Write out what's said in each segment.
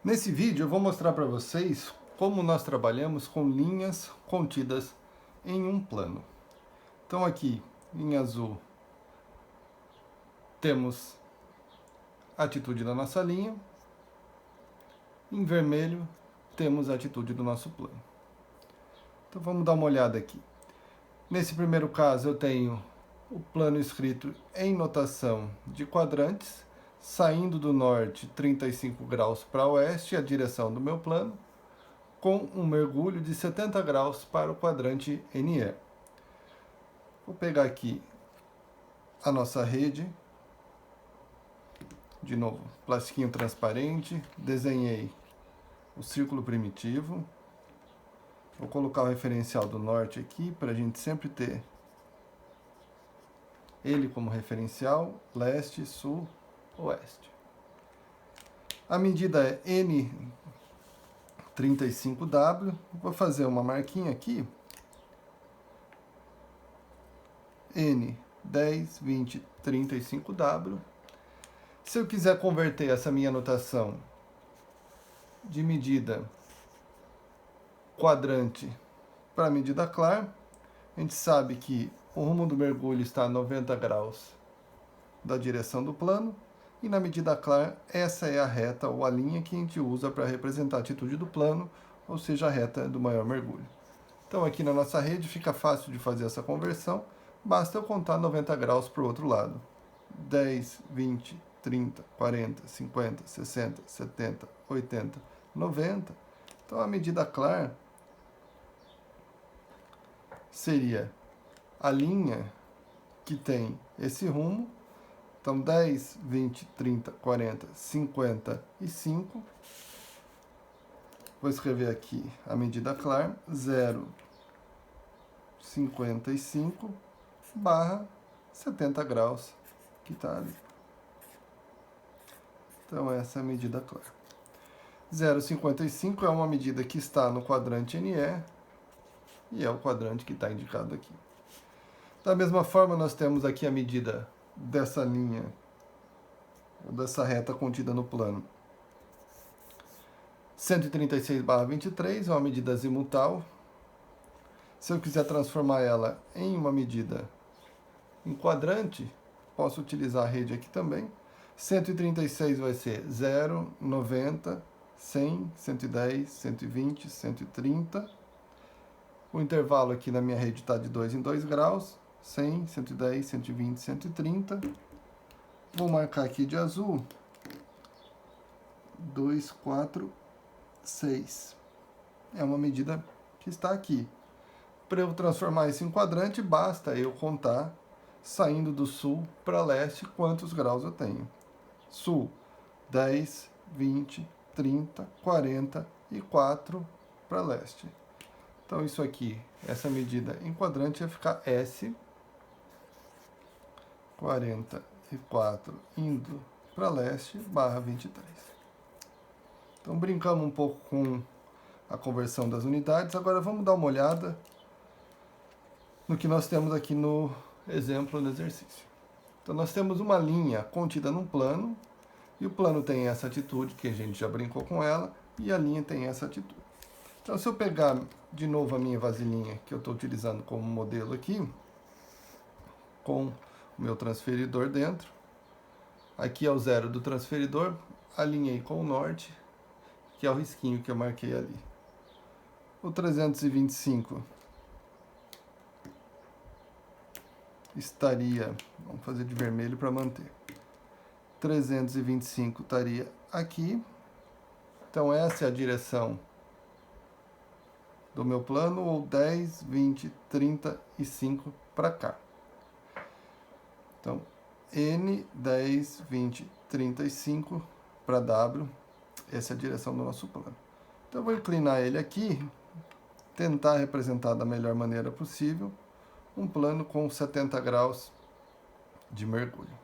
Nesse vídeo eu vou mostrar para vocês como nós trabalhamos com linhas contidas em um plano. Então aqui, em azul, temos a atitude da nossa linha. Em vermelho, temos a atitude do nosso plano. Então vamos dar uma olhada aqui. Nesse primeiro caso eu tenho o plano escrito em notação de quadrantes, saindo do norte 35 graus para oeste, a direção do meu plano, com um mergulho de 70 graus para o quadrante NE. Vou pegar aqui a nossa rede, de novo, plastiquinho transparente, desenhei o círculo primitivo, vou colocar o referencial do norte aqui, para a gente sempre ter ele como referencial, leste, sul, oeste. A medida é N35W, vou fazer uma marquinha aqui, N10, 20, 35W. Se eu quiser converter essa minha notação de medida quadrante para medida clara, a gente sabe que o rumo do mergulho está a 90 graus da direção do plano, e na medida clara, essa é a reta ou a linha que a gente usa para representar a atitude do plano, ou seja, a reta do maior mergulho. Então aqui na nossa rede fica fácil de fazer essa conversão, basta eu contar 90 graus para o outro lado. 10, 20, 30, 40, 50, 60, 70, 80, 90. Então a medida clara seria a linha que tem esse rumo. Então 10, 20, 30, 40, 55. Vou escrever aqui a medida clara, 0,55 barra 70 graus, que está ali. Então essa é a medida clara. 0,55 é uma medida que está no quadrante NE, e é o quadrante que está indicado aqui. Da mesma forma, nós temos aqui a medida dessa linha, ou dessa reta contida no plano. 136/23 é uma medida azimutal. Se eu quiser transformar ela em uma medida em quadrante, posso utilizar a rede aqui também. 136 vai ser 0, 90, 100, 110, 120, 130. O intervalo aqui na minha rede está de 2 em 2 graus. 100, 110, 120, 130. Vou marcar aqui de azul. 2, 4, 6. É uma medida que está aqui. Para eu transformar isso em quadrante, basta eu contar, saindo do sul para leste, quantos graus eu tenho. Sul, 10, 20, 30, 40 e 4 para leste. Então isso aqui, essa medida em quadrante vai ficar S, 44 indo para leste, barra 23. Então brincamos um pouco com a conversão das unidades. Agora vamos dar uma olhada no que nós temos aqui no exemplo do exercício. Então nós temos uma linha contida num plano, e o plano tem essa atitude, que a gente já brincou com ela, e a linha tem essa atitude. Então se eu pegar de novo a minha vasilhinha, que eu estou utilizando como modelo aqui, com o meu transferidor dentro, aqui é o zero do transferidor, alinhei com o norte, que é o risquinho que eu marquei ali. O 325 estaria, vamos fazer de vermelho para manter, 325 estaria aqui. Então essa é a direção do meu plano, ou 10, 20, 35 para cá. Então N, 10, 20, 35 para W, essa é a direção do nosso plano. Então eu vou inclinar ele aqui, tentar representar da melhor maneira possível um plano com 70 graus de mergulho.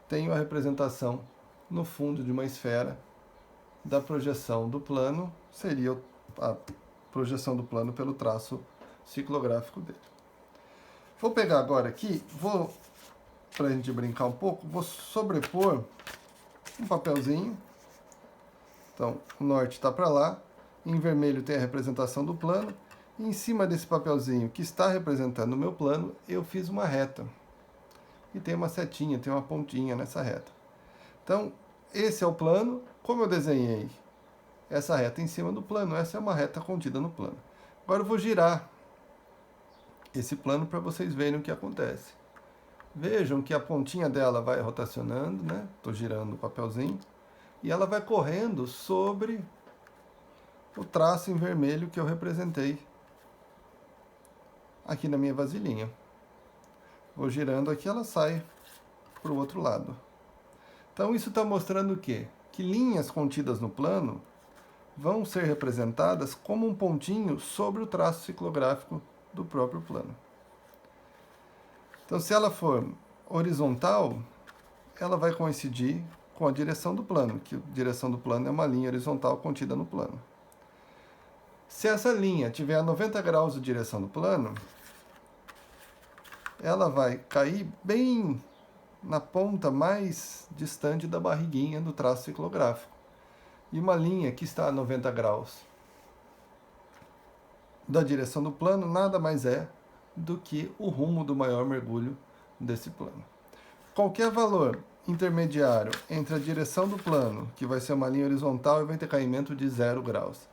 Tenho a representação no fundo de uma esfera da projeção do plano, seria a projeção do plano pelo traço ciclográfico dele. Vou pegar agora aqui, para a gente brincar um pouco, vou sobrepor um papelzinho Então, o norte está para lá, em vermelho tem a representação do plano, e em cima desse papelzinho que está representando o meu plano, eu fiz uma reta. E tem uma setinha, tem uma pontinha nessa reta. Então, esse é o plano. Como eu desenhei essa reta em cima do plano, essa é uma reta contida no plano. Agora eu vou girar esse plano para vocês verem o que acontece. Vejam que a pontinha dela vai rotacionando, né? Estou girando o papelzinho. E ela vai correndo sobre o traço em vermelho que eu representei aqui na minha vasilhinha. Vou girando aqui, ela sai para o outro lado. Então isso está mostrando o quê? Que linhas contidas no plano vão ser representadas como um pontinho sobre o traço ciclográfico do próprio plano. Então, se ela for horizontal, ela vai coincidir com a direção do plano, que a direção do plano é uma linha horizontal contida no plano. Se essa linha tiver a 90 graus de direção do plano, ela vai cair bem na ponta mais distante da barriguinha do traço ciclográfico. E uma linha que está a 90 graus da direção do plano nada mais é do que o rumo do maior mergulho desse plano. Qualquer valor intermediário entre a direção do plano, que vai ser uma linha horizontal, e vai ter caimento de 0 graus.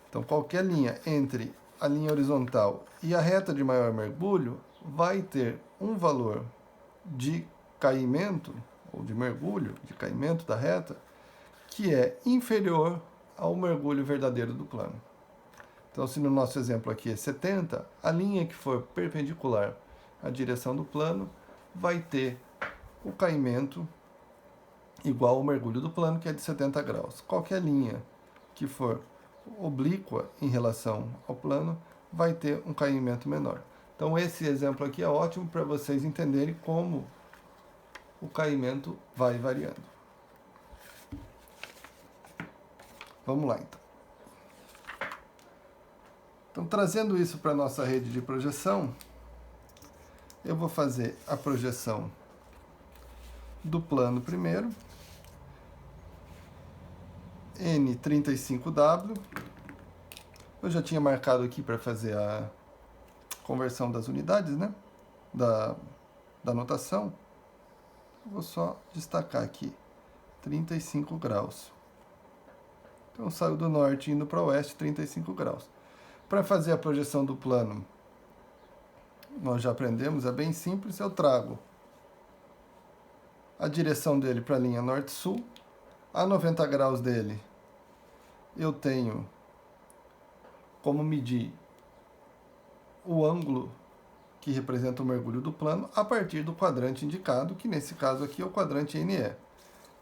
Então, qualquer linha entre a linha horizontal e a reta de maior mergulho vai ter um valor de caimento, ou de mergulho, de caimento da reta, que é inferior ao mergulho verdadeiro do plano. Então, se no nosso exemplo aqui é 70, a linha que for perpendicular à direção do plano vai ter o caimento igual ao mergulho do plano, que é de 70 graus. Qualquer linha que for oblíqua em relação ao plano vai ter um caimento menor. Então, esse exemplo aqui é ótimo para vocês entenderem como o caimento vai variando. Vamos lá, então. Então, trazendo isso para a nossa rede de projeção, eu vou fazer a projeção do plano primeiro, N35W. Eu já tinha marcado aqui para fazer a conversão das unidades, né? Da notação. Vou só destacar aqui, 35 graus. Então, saiu do norte indo para o oeste, 35 graus. Para fazer a projeção do plano, nós já aprendemos, é bem simples, eu trago a direção dele para a linha norte-sul, a 90 graus dele eu tenho como medir o ângulo que representa o mergulho do plano a partir do quadrante indicado, que nesse caso aqui é o quadrante NE.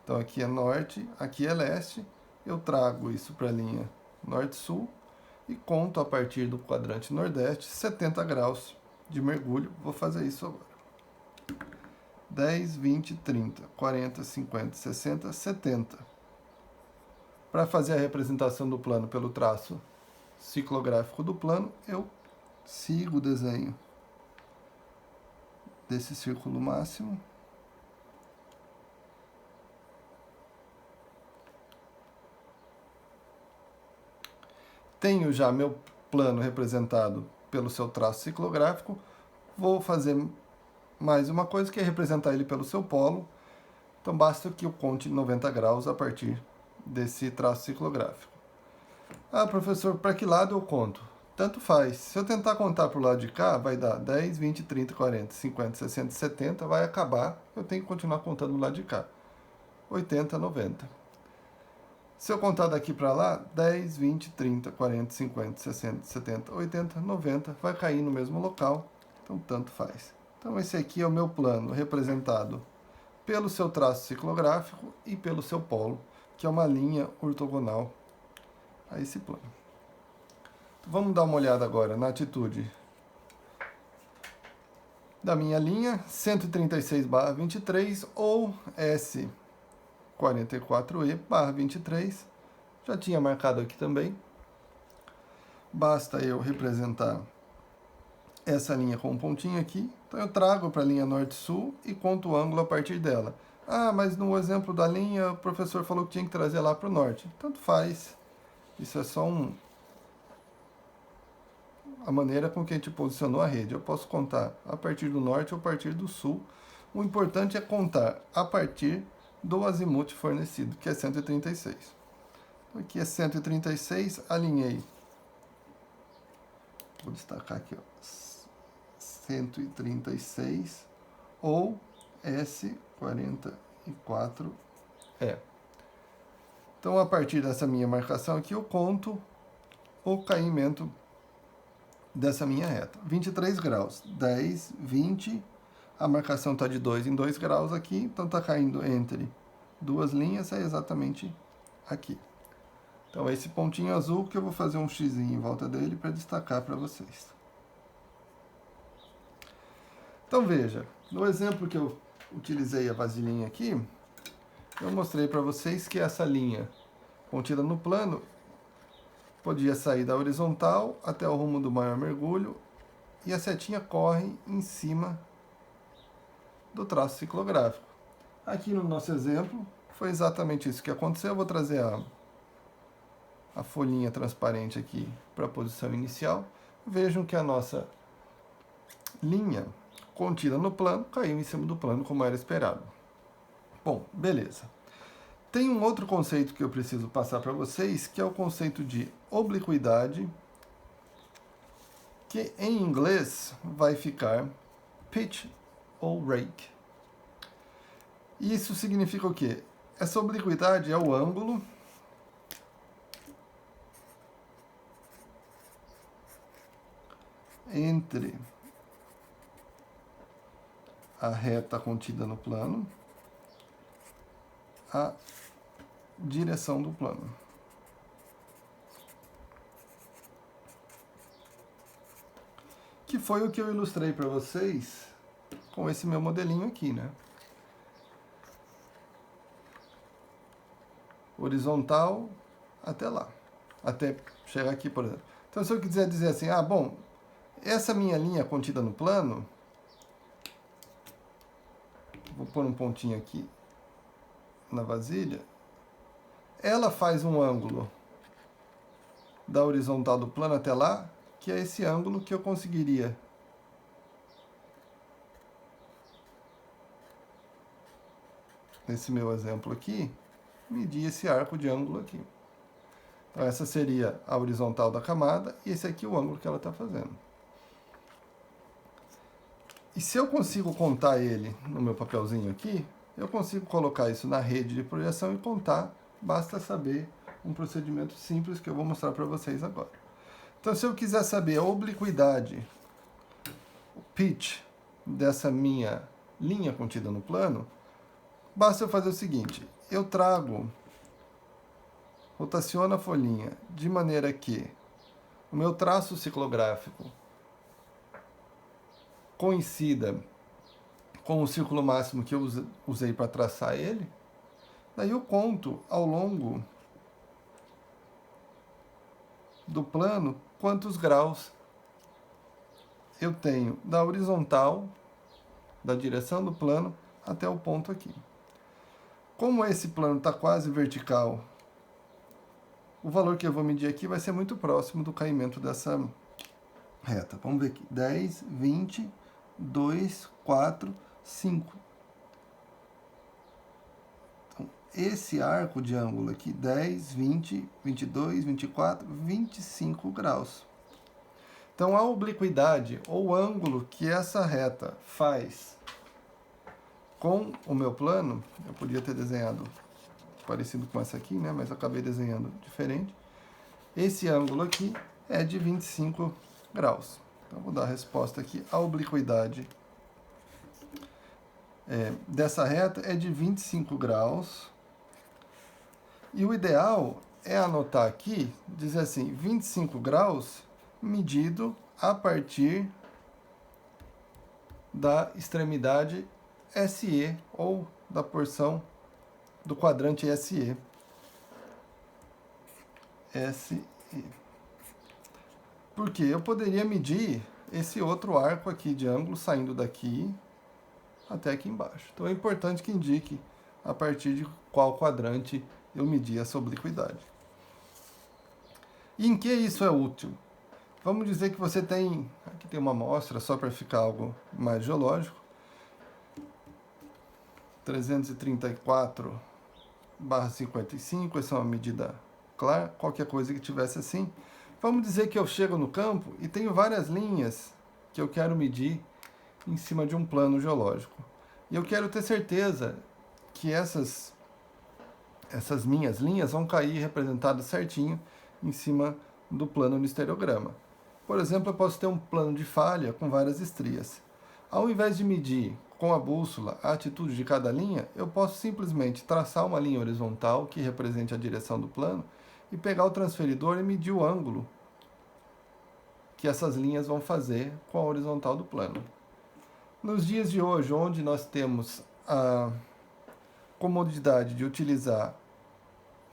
Então aqui é norte, aqui é leste, eu trago isso para a linha norte-sul e conto a partir do quadrante nordeste 70 graus de mergulho. Vou fazer isso agora. 10, 20, 30, 40, 50, 60, 70. Para fazer a representação do plano pelo traço ciclográfico do plano, eu sigo o desenho desse círculo máximo. Tenho já meu plano representado pelo seu traço ciclográfico. Vou fazer mais uma coisa, que é representar ele pelo seu polo. Então, basta que eu conte 90 graus a partir desse traço ciclográfico. Ah, professor, para que lado eu conto? Tanto faz. Se eu tentar contar para o lado de cá, vai dar 10, 20, 30, 40, 50, 60, 70, vai acabar. Eu tenho que continuar contando do lado de cá. 80, 90. Se eu contar daqui para lá, 10, 20, 30, 40, 50, 60, 70, 80, 90, vai cair no mesmo local. Então, tanto faz. Então, esse aqui é o meu plano representado pelo seu traço ciclográfico e pelo seu polo, que é uma linha ortogonal a esse plano. Então, vamos dar uma olhada agora na atitude da minha linha, 136/23 ou S44E/23. Já tinha marcado aqui também. Basta eu representar essa linha com um pontinho aqui. Então eu trago para a linha norte-sul e conto o ângulo a partir dela. Ah, mas no exemplo da linha, o professor falou que tinha que trazer lá para o norte. Tanto faz. Isso é só a maneira com que a gente posicionou a rede. Eu posso contar a partir do norte ou a partir do sul. O importante é contar a partir do azimuth fornecido, que é 136. Aqui é 136, alinhei. Vou destacar aqui, ó, 136 ou S44E. Então, a partir dessa minha marcação aqui, eu conto o caimento dessa minha reta. 23 graus, 10, 20, a marcação está de 2 em 2 graus aqui, então está caindo entre duas linhas, é exatamente aqui. Então, esse pontinho azul que eu vou fazer um x em volta dele para destacar para vocês. Então, veja, no exemplo que eu utilizei a vasilhinha aqui, eu mostrei para vocês que essa linha contida no plano podia sair da horizontal até o rumo do maior mergulho e a setinha corre em cima do traço ciclográfico. Aqui no nosso exemplo, foi exatamente isso que aconteceu. Eu vou trazer a folhinha transparente aqui para a posição inicial. Vejam que a nossa linha contida no plano caiu em cima do plano como era esperado. Bom, beleza. Tem um outro conceito que eu preciso passar para vocês, que é o conceito de obliquidade, que em inglês vai ficar pitch ou rake. Isso significa o quê? Essa obliquidade é o ângulo entre a reta contida no plano, a direção do plano. Que foi o que eu ilustrei para vocês com esse meu modelinho aqui, né? Horizontal até lá, até chegar aqui, por exemplo. Então, se eu quiser dizer assim, ah, bom, essa minha linha contida no plano, vou pôr um pontinho aqui na vasilha, ela faz um ângulo da horizontal do plano até lá, que é esse ângulo que eu conseguiria nesse meu exemplo aqui, medir esse arco de ângulo aqui. Então, essa seria a horizontal da camada e esse aqui é o ângulo que ela está fazendo. E se eu consigo contar ele no meu papelzinho aqui, eu consigo colocar isso na rede de projeção e contar, basta saber um procedimento simples que eu vou mostrar para vocês agora. Então, se eu quiser saber a obliquidade, o pitch dessa minha linha contida no plano, basta eu fazer o seguinte, eu rotaciono a folhinha de maneira que o meu traço ciclográfico coincida com o círculo máximo que eu usei para traçar ele, daí eu conto ao longo do plano quantos graus eu tenho da horizontal, da direção do plano, até o ponto aqui. Como esse plano está quase vertical, o valor que eu vou medir aqui vai ser muito próximo do caimento dessa reta. Vamos ver aqui. 10, 20, 2, 4, 5. Então, esse arco de ângulo aqui, 10, 20, 22, 24, 25 graus. Então, a obliquidade, ou ângulo que essa reta faz com o meu plano, eu podia ter desenhado parecido com essa aqui, né? Mas eu acabei desenhando diferente. Esse ângulo aqui é de 25 graus. Então, vou dar a resposta aqui. A obliquidade dessa reta é de 25 graus. E o ideal é anotar aqui, dizer assim, 25 graus medido a partir da extremidade SE, ou da porção do quadrante SE. SE. Porque eu poderia medir esse outro arco aqui de ângulo saindo daqui até aqui embaixo. Então é importante que indique a partir de qual quadrante eu medi essa obliquidade. E em que isso é útil? Vamos dizer que você tem, aqui tem uma amostra, só para ficar algo mais geológico, 334/55, essa é uma medida clara, qualquer coisa que tivesse assim. Vamos dizer que eu chego no campo e tenho várias linhas que eu quero medir em cima de um plano geológico. E eu quero ter certeza que essas minhas linhas vão cair representadas certinho em cima do plano no estereograma. Por exemplo, eu posso ter um plano de falha com várias estrias. Ao invés de medir com a bússola a atitude de cada linha, eu posso simplesmente traçar uma linha horizontal que represente a direção do plano e pegar o transferidor e medir o ângulo que essas linhas vão fazer com a horizontal do plano. Nos dias de hoje, onde nós temos a comodidade de utilizar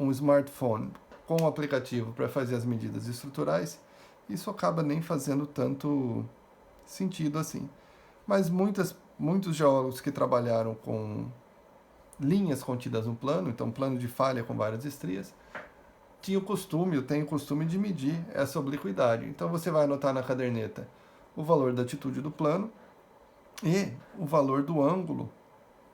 um smartphone com o aplicativo para fazer as medidas estruturais, isso acaba nem fazendo tanto sentido assim. Mas muitos geólogos que trabalharam com linhas contidas no plano, então plano de falha com várias estrias, tem o costume de medir essa obliquidade. Então você vai anotar na caderneta o valor da atitude do plano e o valor do ângulo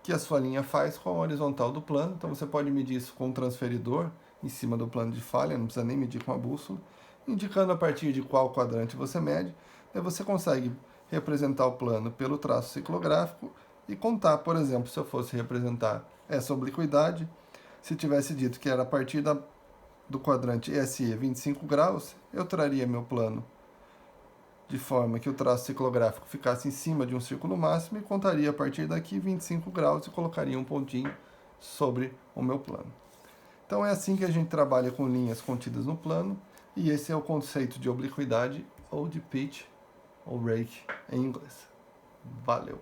que a sua linha faz com a horizontal do plano. Então você pode medir isso com um transferidor em cima do plano de falha, não precisa nem medir com a bússola, indicando a partir de qual quadrante você mede. Aí você consegue representar o plano pelo traço ciclográfico e contar, por exemplo, se eu fosse representar essa obliquidade, se tivesse dito que era a partir do quadrante SE 25 graus, eu traria meu plano de forma que o traço ciclográfico ficasse em cima de um círculo máximo e contaria a partir daqui 25 graus e colocaria um pontinho sobre o meu plano. Então é assim que a gente trabalha com linhas contidas no plano, e esse é o conceito de obliquidade ou de pitch ou rake em inglês. Valeu!